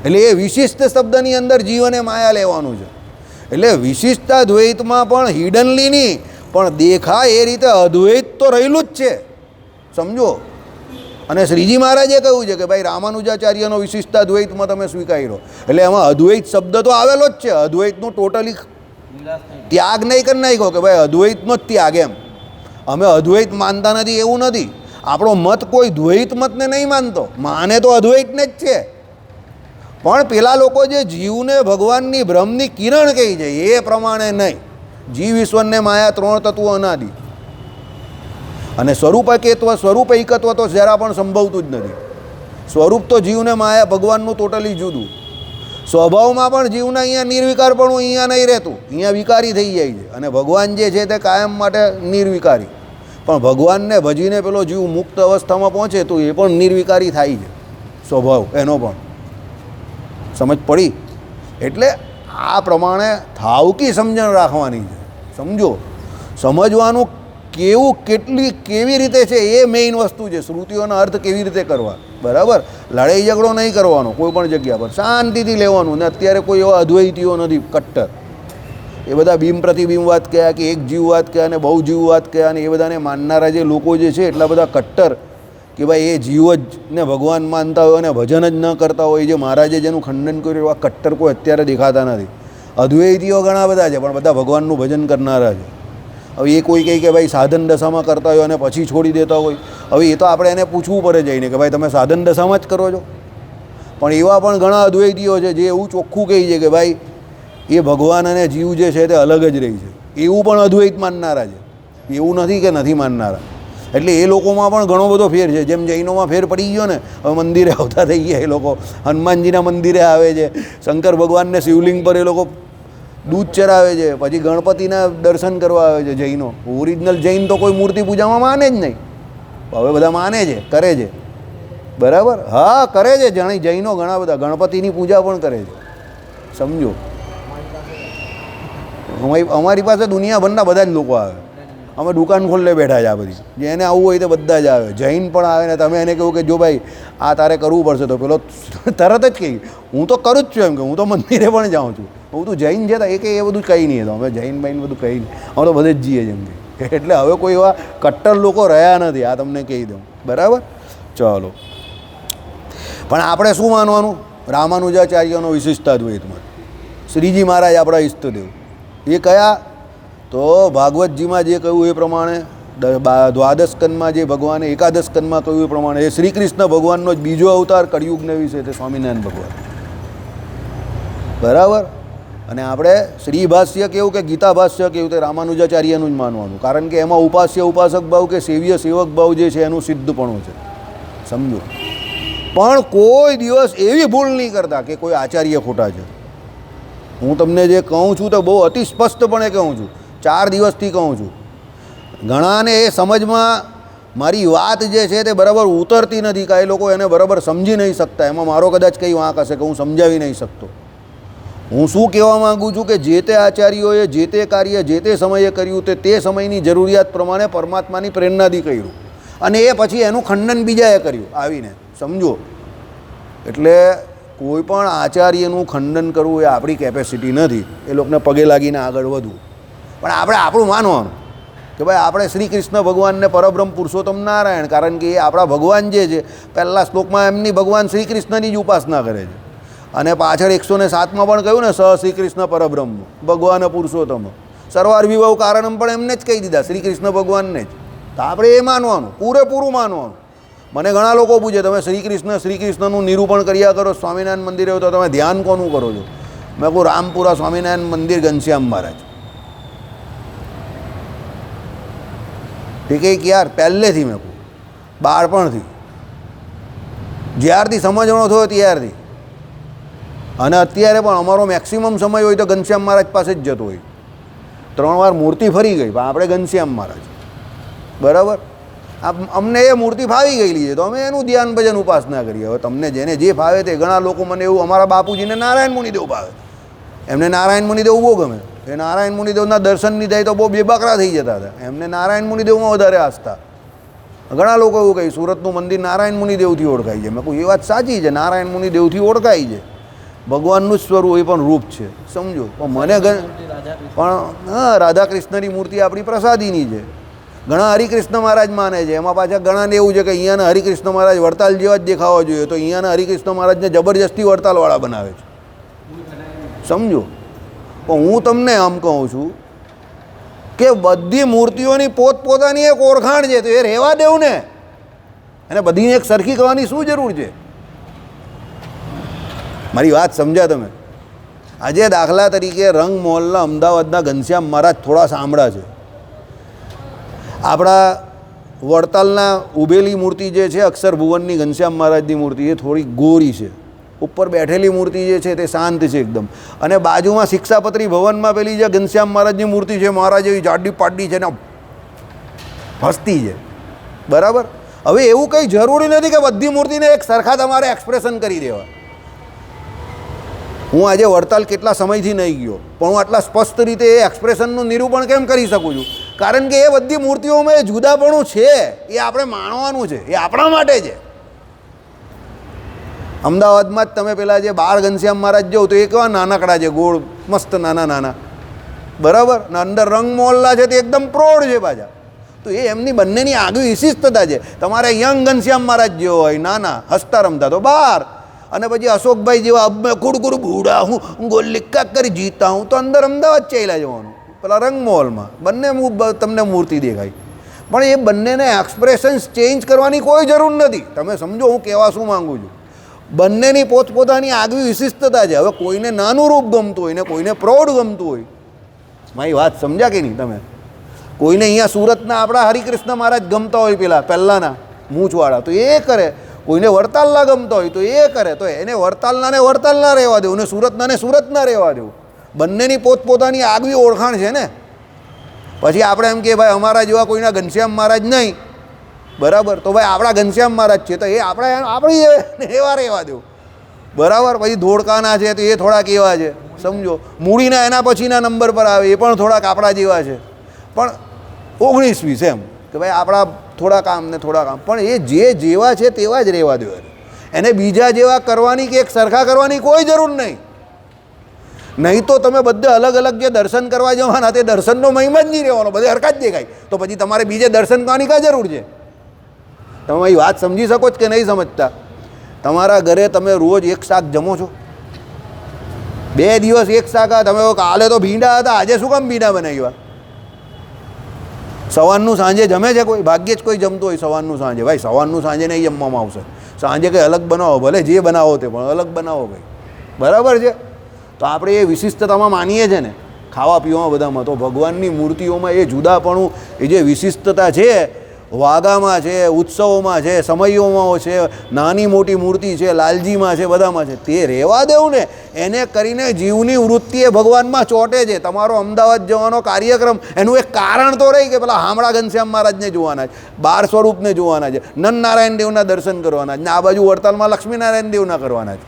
એટલે એ વિશિષ્ટ શબ્દની અંદર જીવ અને માયા લેવાનું છે. એટલે વિશિષ્ટતા દ્વૈતમાં પણ હિડનલી નહીં, પણ દેખાય એ રીતે અદ્વૈત તો રહેલું જ છે, સમજો. અને શ્રીજી મહારાજે કહ્યું છે કે ભાઈ રામાનુજાચાર્યનો વિશિષ્ટતા દ્વૈતમાં તમે સ્વીકાર્યો, એટલે એમાં અદ્વૈત શબ્દ તો આવેલો જ છે. અદ્વૈતનું ટોટલી ત્યાગ નહીં કરી નાખ્યો કે ભાઈ અદ્વૈતનો જ ત્યાગ એમ. અમે અદ્વૈત માનતા નથી એવું નથી. આપણો મત કોઈ દ્વૈત મતને નહીં માનતો, માને તો અદ્વૈતને જ છે. પણ પેલા લોકો જે જીવને ભગવાનની બ્રહ્મની કિરણ કહી છે એ પ્રમાણે નહીં. જીવ ઈશ્વરને માયા 3 તત્વો અનાદિ અને સ્વરૂપકેત્વ સ્વરૂપૈકત્વ તો જરા પણ સંભવતું જ નથી. સ્વરૂપ તો જીવને માયા ભગવાનનું ટોટલી જુદું. સ્વભાવમાં પણ જીવને અહીંયા નિર્વિકારપણું અહીંયા નહીં રહેતું, અહીંયા વિકારી થઈ જાય છે. અને ભગવાન જે છે તે કાયમ માટે નિર્વિકારી. પણ ભગવાનને ભજીને પેલો જીવ મુક્ત અવસ્થામાં પહોંચે તો એ પણ નિર્વિકારી થાય છે, સ્વભાવ એનો પણ. સમજ પડી? એટલે આ પ્રમાણે થાવકી સમજણ રાખવાની છે, સમજો. સમજવાનું કેવી રીતે છે એ મેઇન વસ્તુ છે. શ્રુતિઓનો અર્થ કેવી રીતે કરવા, બરાબર. લડાઈ ઝઘડો નહીં કરવાનો કોઈ પણ જગ્યા પર, શાંતિથી લેવાનું. ને અત્યારે કોઈ એવા અદ્વૈતીઓ નથી કટ્ટર. એ બધા બિંબ પ્રતિબિંબ વાત કહ્યા કે એક જીવ વાત કહ્યા અને બહુ જીવ વાત કહ્યા, અને એ બધાને માનનારા જે લોકો જે છે એટલા બધા કટ્ટર કે ભાઈ એ જીવ જ ને ભગવાન માનતા હોય અને ભજન જ ન કરતા હોય, જે મહારાજે જેનું ખંડન કર્યું એવા કટ્ટર કોઈ અત્યારે દેખાતા નથી. અદ્વૈતીઓ ઘણા બધા છે પણ બધા ભગવાનનું ભજન કરનારા છે. હવે એ કોઈ કહે કે ભાઈ સાધન દશામાં કરતા હોય અને પછી છોડી દેતા હોય, હવે એ તો આપણે એને પૂછવું પડે જઈને કે ભાઈ તમે સાધન દશામાં જ કરો છો? પણ એવા પણ ઘણા અદ્વૈતીઓ છે જે એવું ચોખ્ખું કહે છે કે ભાઈ એ ભગવાન અને જીવ જે છે તે અલગ જ રહી છે. એવું પણ અદ્વૈત માનનારા છે, એવું નથી કે નથી માનનારા. એટલે એ લોકોમાં પણ ઘણો બધો ફેર છે. જેમ જૈનોમાં ફેર પડી ગયો ને, હવે મંદિરે આવતા થઈ ગયા એ લોકો, હનુમાનજીના મંદિરે આવે છે, શંકર ભગવાનને શિવલિંગ પર એ લોકો દૂધ ચરાવે છે, પછી ગણપતિના દર્શન કરવા આવે છે જૈનો. ઓરિજિનલ જૈન તો કોઈ મૂર્તિ પૂજામાં માને જ નહીં. હવે બધા માને છે, કરે છે, બરાબર. હા કરે છે, જૈનો ઘણા બધા ગણપતિની પૂજા પણ કરે છે, સમજો. અમારી પાસે દુનિયાભરના બધા જ લોકો આવે. અમે દુકાન ખોલે બેઠા છે આ બધી, જેને આવવું હોય તો બધા જ આવે. જૈન પણ આવે ને તમે એને કહ્યું કે જો ભાઈ આ તારે કરવું પડશે તો પેલો તરત જ કહી હું તો કરું જ છું, એમ કે હું તો મંદિરે પણ જાઉં છું. હું તું જૈન છે એ કે એ બધું કંઈ નહીં, અમે જૈન બાઈન બધું કંઈ નહીં, અમે તો બધે જ જઈએ જેમ કે. એટલે હવે કોઈ એવા કટ્ટર લોકો રહ્યા નથી, આ તમને કહી દઉં, બરાબર. ચાલો, પણ આપણે શું માનવાનું? રામાનુજાચાર્યનો વિશિષ્ટતા દ્વૈતમાં શ્રીજી મહારાજ આપણા ઈષ્ટદેવ. એ કયા? તો ભાગવતજીમાં જે કહ્યું એ પ્રમાણે, દ્વાદશ સ્કંદમાં જે ભગવાને એકાદશ સ્કંદમાં કહ્યું એ પ્રમાણે, એ શ્રી કૃષ્ણ ભગવાનનો જ બીજો અવતાર કળિયુગને વિશે તે સ્વામિનારાયણ ભગવાન, બરાબર. અને આપણે શ્રી ભાષ્ય કેવું કે ગીતા ભાષ્ય કેવું તે રામાનુજાચાર્યનું જ માનવાનું, કારણ કે એમાં ઉપાસ્ય ઉપાસક ભાવ કે સેવ્ય સેવક ભાવ જે છે એનું સિદ્ધપણું છે, સમજો. પણ કોઈ દિવસ એવી ભૂલ નહીં કરતા કે કોઈ આચાર્ય ખોટા છે. હું તમને જે કહું છું તો બહુ અતિ સ્પષ્ટપણે કહું છું, 4 દિવસથી કહું છું. ઘણાને એ સમજમાં મારી વાત જે છે તે બરાબર ઉતરતી નથી, કાંઈ લોકો એને બરાબર સમજી નહીં શકતા. એમાં મારો કદાચ કંઈ વાંક હશે કે હું સમજાવી નહીં શકતો. હું શું કહેવા માગું છું કે જે તે આચાર્યોએ જે તે કાર્ય જે તે સમયે કર્યું તે સમયની જરૂરિયાત પ્રમાણે પરમાત્માની પ્રેરણાથી કર્યું, અને એ પછી એનું ખંડન બીજાએ કર્યું આવીને, સમજો. એટલે કોઈ પણ આચાર્યનું ખંડન કરવું એ આપણી કેપેસિટી નથી. એ લોકોને પગે લાગીને આગળ વધવું. પણ આપણે આપણું માનવાનું કે ભાઈ આપણે શ્રી કૃષ્ણ ભગવાનને પરબ્રહ્મ પુરુષોત્તમ નારાયણ, કારણ કે એ આપણા ભગવાન જે છે, પહેલાં શ્લોકમાં એમની ભગવાન શ્રી કૃષ્ણની જ ઉપાસના કરે છે. અને પાછળ 107માં પણ કહ્યું ને, સ શ્રી કૃષ્ણ પરબ્રહ્મ ભગવાન પુરુષોત્તમ સર્વાર વિભવ કારણમ, પણ એમને જ કહી દીધા, શ્રી કૃષ્ણ ભગવાનને જ. તો આપણે એ માનવાનું, પૂરેપૂરું માનવાનું. મને ઘણા લોકો પૂછે તમે શ્રી કૃષ્ણનું નિરૂપણ કર્યા કરો સ્વામિનારાયણ મંદિરે તો તમે ધ્યાન કોનું કરો છો? મેં કહું રામપુરા સ્વામિનારાયણ મંદિર ઘનશ્યામ મહારાજ. ઠીક છે યાર, પહેલેથી મેં કહું, બાળપણથી, જ્યારથી સમજણો થયો ત્યારથી. અને અત્યારે પણ અમારો મેક્સિમમ સમય હોય તો ઘનશ્યામ મહારાજ પાસે જ જતો હોય. 3 વાર મૂર્તિ ફરી ગઈ, પણ આપણે ઘનશ્યામ મહારાજ, બરાબર. અમને એ મૂર્તિ ફાવી ગયેલી છે તો અમે એનું ધ્યાન ભજન ઉપાસના કરીએ. હવે તમને જેને જે ફાવે તે, ઘણા લોકો મને એવું, અમારા બાપુજીને નારાયણ મુનિદેવ ભાવે, એમને નારાયણ મુનિદેવ બહુ ગમે. એ નારાયણ મુનિદેવના દર્શન નહીં થાય તો બહુ બેબાકરા થઈ જતા હતા. એમને નારાયણ મુનિદેવમાં વધારે આસ્થા. ઘણા લોકો એવું કહે સુરતનું મંદિર નારાયણ મુનિદેવથી ઓળખાય છે. મેં કહું એ વાત સાચી છે, નારાયણ મુનિદેવથી ઓળખાય છે. ભગવાનનું જ સ્વરૂપ એ પણ રૂપ છે, સમજો. પણ મને પણ હા, રાધાકૃષ્ણની મૂર્તિ આપણી પ્રસાદીની છે. ઘણા હરિકૃષ્ણ મહારાજ માને છે. એમાં પાછા ઘણાને એવું છે કે અહીંયાના હરિકૃષ્ણ મહારાજ વડતાલ જેવા જ દેખાવા જોઈએ, તો અહીંયાના હરિકૃષ્ણ મહારાજને જબરજસ્તી વડતાલવાળા બનાવે છે, સમજો. પણ હું તમને આમ કહું છું કે બધી મૂર્તિઓની પોતપોતાની એક ઓળખાણ છે, તો એ રહેવા દેવું ને. અને બધીને એક સરખી કરવાની શું જરૂર છે? મારી વાત સમજ્યા તમે? આજે દાખલા તરીકે રંગ મોહલ્લા અમદાવાદના ઘનશ્યામ મહારાજ થોડા સાંભળા છે. આપણા વડતાલના ઉભેલી મૂર્તિ જે છે અક્ષર ભુવનની ઘનશ્યામ મહારાજની મૂર્તિ, એ થોડી ગોરી છે. ઉપર બેઠેલી મૂર્તિ જે છે તે શાંત છે એકદમ. અને બાજુમાં શિક્ષાપત્રી ભવનમાં પેલી જે ઘનશ્યામ મહારાજની મૂર્તિ છે, મહારાજ એવી જાડી પાડી છે ને હસતી છે, બરાબર. હવે એવું કંઈ જરૂરી નથી કે બધી મૂર્તિને એક સરખા તમારે એક્સપ્રેશન કરી દેવા. હું આજે વડતાલ કેટલા સમયથી નહીં ગયો, પણ હું આટલા સ્પષ્ટ રીતે એ એક્સપ્રેશનનું નિરૂપણ કેમ કરી શકું છું? કારણ કે એ બધી મૂર્તિઓમાં એ જુદાપણું છે, એ આપણે માણવાનું છે, એ આપણા માટે છે. અમદાવાદમાં જ તમે પેલા જે બાળ ઘનશ્યામ મહારાજ જો તો એ કેવા નાનકડા છે, ગોળ મસ્ત નાના નાના, બરાબર. ને અંદર રંગ મોહલ્લા છે તે એકદમ પ્રૌઢ છે પાછા. તો એ એમની બંનેની આગવી વિશિષ્ટતા છે. તમારે યંગ ઘનશ્યામ મહારાજ જેવો હોય, નાના હસતા રમતા, તો બહાર. અને પછી અશોકભાઈ જેવા અબ મેં કુડકુડ ભૂડા હું ગોલિક્કા કરી જીતા હું, તો અંદર અમદાવાદ ચાલ્યા જવાનું પેલા રંગમહોલમાં. બંને તમને મૂર્તિ દેખાય, પણ એ બંનેને એક્સપ્રેશન્સ ચેન્જ કરવાની કોઈ જરૂર નથી. તમે સમજો હું કહેવા શું માગું છું? બંનેની પોતપોતાની આગવી વિશિષ્ટતા છે. હવે કોઈને નાનું રૂપ ગમતું હોય ને કોઈને પ્રૌઢ ગમતું હોય. મારી વાત સમજ્યા કે નહીં તમે? કોઈને અહીંયા સુરતના આપણા હરિકૃષ્ણ મહારાજ ગમતા હોય, પહેલાંના મૂંછવાળા, તો એ કરે. કોઈને વડતાલના ગમતા હોય તો એ કરે. તો એને વડતાલના રહેવા દેવું ને સુરતનાને સુરતના રહેવા દેવું. બંનેની પોતપોતાની આગવી ઓળખાણ છે ને. પછી આપણે એમ કે ભાઈ અમારા જેવા કોઈના ઘનશ્યામ મહારાજ નહીં, બરાબર, તો ભાઈ આપણા ઘનશ્યામ મહારાજ છે તો એ આપણી એવા રહેવા દેવું, બરાબર. પછી ધોળકાના છે તો એ થોડાક એવા છે, સમજો. મૂડીના એના પછીના નંબર પર આવે એ પણ થોડાક આપણા જેવા છે, પણ 19-20 એમ કે ભાઈ આપણા થોડા કામ ને થોડા કામ. પણ એ જે જેવા છે તેવા જ રહેવા દેવા. એને બીજા જેવા કરવાની કે એક સરખા કરવાની કોઈ જરૂર નહીં. નહીં તો તમે બધે અલગ અલગ જે દર્શન કરવા જવાના તે દર્શનનો મહિમા જ નહીં રહેવાનો, બધે હરખા જ દેખાય. તો પછી તમારે બીજે દર્શન કરવાની કાં જરૂર છે? તમે મારી વાત સમજી શકો છો કે નહીં સમજતા? તમારા ઘરે તમે રોજ એક શાક જમો છો, 2 દિવસ એક શાક, તમે કાલે તો ભીંડા હતા, આજે શું કામ ભીંડા બનાવ્યા? સવારનું સાંજે જમે છે કોઈ? ભાગ્યે જ કોઈ જમતું હોય સવારનું સાંજે. ભાઈ સવારનું સાંજે નહીં જમવામાં આવશે, સાંજે કંઈ અલગ બનાવો, ભલે જે બનાવો તે પણ અલગ બનાવો કંઈ, બરાબર છે. તો આપણે એ વિશિષ્ટતામાં માનીએ છીએ ને, ખાવા પીવામાં બધામાં. તો ભગવાનની મૂર્તિઓમાં એ જુદાપણું, એ જે વિશિષ્ટતા છે, વાઘામાં છે, ઉત્સવોમાં છે, સમયોમાં છે, નાની મોટી મૂર્તિ છે, લાલજીમાં છે, બધામાં છે, તે રહેવા દેવું ને. એને કરીને જીવની વૃત્તિ એ ભગવાનમાં ચોંટે છે. તમારો અમદાવાદ જવાનો કાર્યક્રમ, એનું એક કારણ તો રહી કે પેલા હામળા ઘનશ્યામ મહારાજને જોવાના છે, 12 સ્વરૂપને જોવાના છે, નરનારાયણ દેવના દર્શન કરવાના છે, ને આ બાજુ વડતાલમાં લક્ષ્મીનારાયણ દેવના કરવાના છે,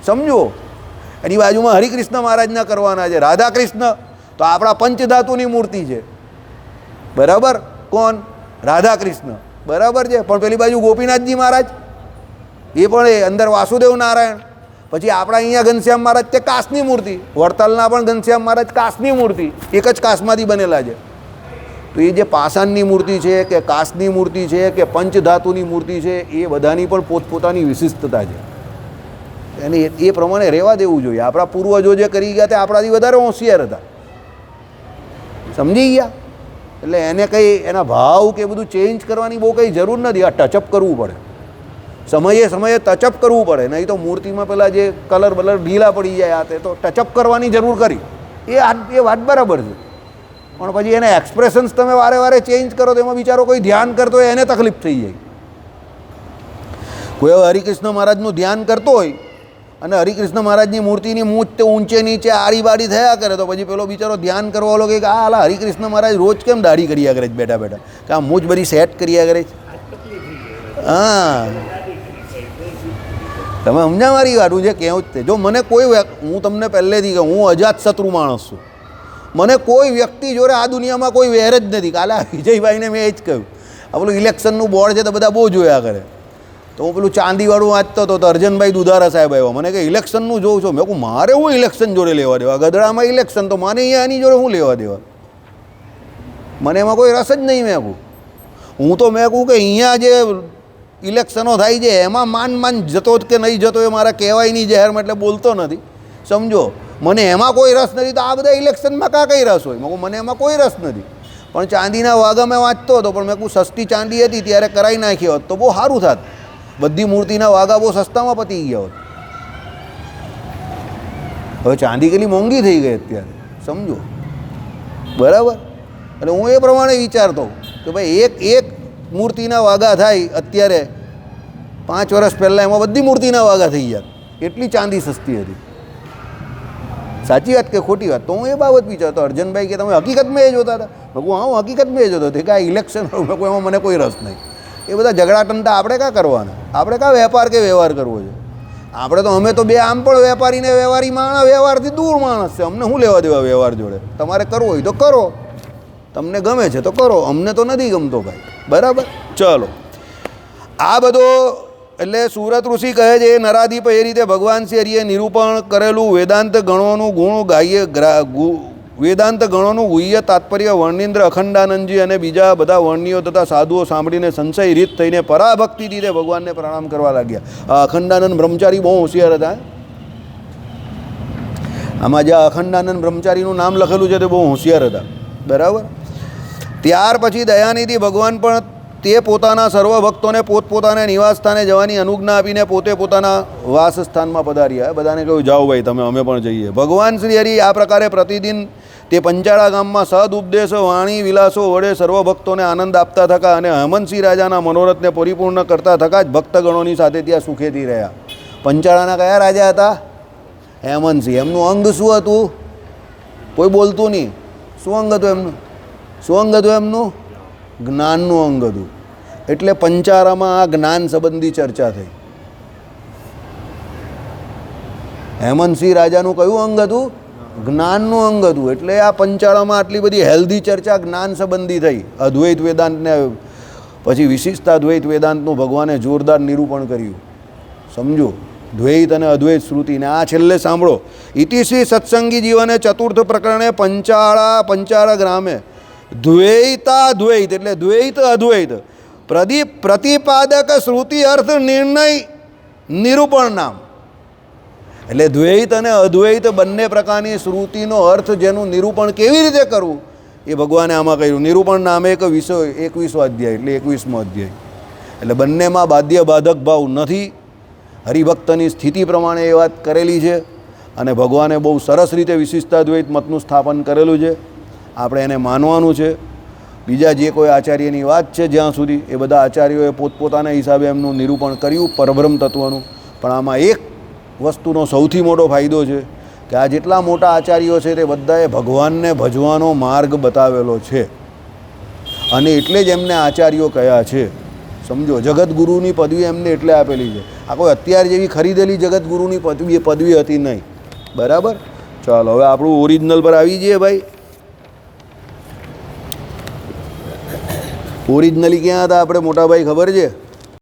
સમજો. એની બાજુમાં હરિકૃષ્ણ મહારાજના કરવાના છે, રાધાકૃષ્ણ તો આપણા પંચધાતુની મૂર્તિ છે, બરાબર. કોણ? રાધાકૃષ્ણ, બરાબર છે. પણ પેલી બાજુ ગોપીનાથજી મહારાજ, એ પણ એ અંદર વાસુદેવ નારાયણ. પછી આપણા અહીંયા ઘનશ્યામ મહારાજ તે કાચની મૂર્તિ, વડતાલના પણ ઘનશ્યામ મહારાજ કાચની મૂર્તિ, એક જ કાચમાંથી બનેલા છે. તો એ જે પાષાણની મૂર્તિ છે કે કાચની મૂર્તિ છે કે પંચધાતુની મૂર્તિ છે, એ બધાની પણ પોતપોતાની વિશિષ્ટતા છે. એને એ પ્રમાણે રહેવા દેવું જોઈએ. આપણા પૂર્વજો જે કરી ગયા તે આપણાથી વધારે હોશિયાર હતા, સમજી ગયા? એટલે એને કંઈ એના ભાવ કે બધું ચેન્જ કરવાની બહુ કંઈ જરૂર નથી. આ ટચઅપ કરવું પડે, સમયે સમયે ટચઅપ કરવું પડે, નહીં તો મૂર્તિમાં પેલા જે કલર બલર ઢીલા પડી જાય આ તે તો ટચઅપ કરવાની જરૂર કરી, એ વાત બરાબર છે. પણ પછી એને એક્સપ્રેશન્સ તમે વારે વારે ચેન્જ કરો તો એમાં બિચારો કોઈ ધ્યાન કરતો હોય એને તકલીફ થઈ જાય. કોઈ હરિકૃષ્ણ મહારાજનું ધ્યાન કરતો હોય અને હરિકૃષ્ણ મહારાજની મૂર્તિની મૂંછ તે ઊંચે નીચે આડી બાડી થયા કરે તો પછી પેલો બિચારો ધ્યાન કરવા વાળો કે આ હાલા હરિકૃષ્ણ મહારાજ રોજ કેમ દાઢી કર્યા કરે છે બેઠા બેઠા, કે આ મૂંછ બધી સેટ કર્યા કરે છે. હા, તમે સમજા મારી વાત? હું જે કહેવું જ તે, જો મને કોઈ હું તમને પહેલેથી કહું હું અજાત શત્રુ માણસ છું. મને કોઈ વ્યક્તિ જોડે આ દુનિયામાં કોઈ વેર જ નથી. કાલે આ વિજયભાઈને મેં એ જ કહ્યું, આ પેલું ઇલેક્શનનું બોર્ડ છે તો બધા બહુ જોયા કરે, તો હું પેલું ચાંદીવાળું વાંચતો હતો તો અર્જનભાઈ દુધારા સાહેબ આવ્યો, મને કે ઇલેક્શનનું જોઉં છું. મેં કહું મારે હું ઇલેક્શન જોડે લેવા દેવા, ગધડામાં ઇલેક્શન તો મને અહીંયા આની જોડે હું લેવા દેવા, મને એમાં કોઈ રસ જ નહીં. મેં કહું હું તો મેં કહું કે અહીંયા જે ઇલેક્શનો થાય છે એમાં માન જતો કે નહીં જતો એ મારા કહેવાય નહીં જાહેરમાં, એટલે બોલતો નથી, સમજો. મને એમાં કોઈ રસ નથી તો આ બધા ઇલેક્શનમાં કાં કઈ રસ હોય? મેં કહું મને એમાં કોઈ રસ નથી. પણ ચાંદીના વાઘા મેં વાંચતો હતો, પણ મેં કહું સસ્તી ચાંદી હતી ત્યારે કરાવી નાખી હોત તો બહુ સારું થાત. બધી મૂર્તિના વાઘા બહુ સસ્તામાં પતી ગયા હોત. હવે ચાંદી કેટલી મોંઘી થઈ ગઈ અત્યારે, સમજો, બરાબર? એટલે હું એ પ્રમાણે વિચારતો કે ભાઈ એક મૂર્તિના વાઘા થાય અત્યારે 5 વર્ષ પહેલાં એમાં બધી મૂર્તિના વાઘા થઈ ગયા, એટલી ચાંદી સસ્તી હતી. સાચી વાત કે ખોટી વાત? તો હું એ બાબત વિચારતો. અર્જનભાઈ કે તમે હકીકતમાં એ જોતા હતા? મેં કહું હા હું હકીકતમાં એ જોતો હતો કે આ ઇલેક્શન મેં કહું એમાં મને કોઈ રસ નહીં. એ બધા ઝઘડા ટંટા આપણે કાં કરવાના? આપણે કાં વેપાર કે વ્યવહાર કરવો છે? આપણે તો અમે તો બે આમ પણ વેપારી ને વ્યવહારી માણસ, વ્યવહારથી દૂર માણસ છે. અમને શું લેવા દેવા વ્યવહાર જોડે? તમારે કરવો હોય તો કરો, તમને ગમે છે તો કરો, અમને તો નથી ગમતો ભાઈ, બરાબર? ચલો, આ બધો એટલે સુરત ઋષિ કહે છે એ નરાધીપ એ રીતે ભગવાન શ્રી હરિએ નિરૂપણ કરેલું વેદાંત ગણોનું ગુણ ગાય વેદાંત ગણોનું ગુહ્ય તાત્પર્ય વર્ણિન્દ્ર અખંડાનંદજી અને બીજા બધા વર્ણિયો તથા સાધુઓ સાંભળીને સંશયરીત થઈને પરાભક્તિથી તે ભગવાનને પ્રણામ કરવા લાગ્યા. આ અખંડાનંદ બ્રહ્મચારી બહુ હોશિયાર હતા. આમાં જે અખંડાનંદ બ્રહ્મચારીનું નામ લખેલું છે તે બહુ હોશિયાર હતા, બરાબર? ત્યાર પછી દયાનિધિ ભગવાન પણ તે પોતાના સર્વ ભક્તોને પોતપોતાના નિવાસસ્થાને જવાની અનુજ્ઞા આપીને પોતે પોતાના વાસસ્થાનમાં પધાર્યા. બધાને કહ્યું જાઓ ભાઈ તમે, અમે પણ જઈએ. ભગવાન શ્રી હરિ આ પ્રકારે પ્રતિદિન તે પંચાળા ગામમાં સદ ઉપદેશ વાણી વિલાસો વડે સર્વ ભક્તોને આનંદ આપતા થકા અને હેમંતસિંહ રાજાના મનોરથને પરિપૂર્ણ કરતા થકા જ ભક્તગણોની સાથે ત્યાં સુખેથી રહ્યા. પંચાળાના કયા રાજા હતા? હેમંતસિંહ. એમનું અંગ શું હતું? કોઈ બોલતું નહીં. શું અંગ હતું એમનું? શું અંગ હતું એમનું? જ્ઞાનનું અંગ હતું. એટલે પંચાળામાં આ જ્ઞાન સંબંધી ચર્ચા થઈ. હેમંતસિંહ રાજાનું કયું અંગ હતું? જ્ઞાનનું અંગ હતું. એટલે આ પંચાળામાં આટલી બધી હેલ્ધી ચર્ચા જ્ઞાન સંબંધી થઈ. અદ્વૈત વેદાંતને પછી વિશિષ્ટાદ્વૈત વેદાંતનું ભગવાને જોરદાર નિરૂપણ કર્યું, સમજો. દ્વૈત અને અદ્વૈત શ્રુતિને આ છેલ્લે સાંભળો. ઇતિશ્રી સત્સંગી જીવને ચતુર્થ પ્રકરણે પંચાળા ગ્રામે દ્વૈતાદ્વૈત એટલે દ્વૈત અદ્વૈત પ્રતિપાદક શ્રુતિ અર્થ નિર્ણય નિરૂપણ નામ. એટલે દ્વૈત અને અદ્વૈત બંને પ્રકારની શ્રુતિનો અર્થ જેનું નિરૂપણ કેવી રીતે કરવું એ ભગવાને આમાં કહ્યું. નિરૂપણ નામે એક 21વો અધ્યાય એટલે 21મો અધ્યાય. એટલે બંનેમાં બાધ્ય બાધક ભાવ નથી. હરિભક્તની સ્થિતિ પ્રમાણે એ વાત કરેલી છે અને ભગવાને બહુ સરસ રીતે વિશિષ્ટાદ્વૈત મતનું સ્થાપન કરેલું છે. આપણે એને માનવાનું છે. બીજા જે કોઈ આચાર્યની વાત છે જ્યાં સુધી એ બધા આચાર્યોએ પોતપોતાના હિસાબે એમનું નિરૂપણ કર્યું પરબ્રહ્મ તત્વનું. પણ આમાં એક વસ્તુનો સૌથી મોટો ફાયદો છે કે આ જેટલા મોટા આચાર્યો છે તે બધાએ ભગવાનને ભજવાનો માર્ગ બતાવેલો છે અને એટલે જ એમને આચાર્યો કયા છે, સમજો. જગતગુરુની પદવી એમને એટલે આપેલી છે. આ કોઈ અત્યારે જેવી ખરીદેલી જગતગુરુની પદવી હતી નહીં, બરાબર? ચાલો હવે આપણું ઓરિજિનલ પર આવી જઈએ ભાઈ. ઓરિજિનલી ક્યાં હતા આપણે મોટાભાઈ ખબર છે?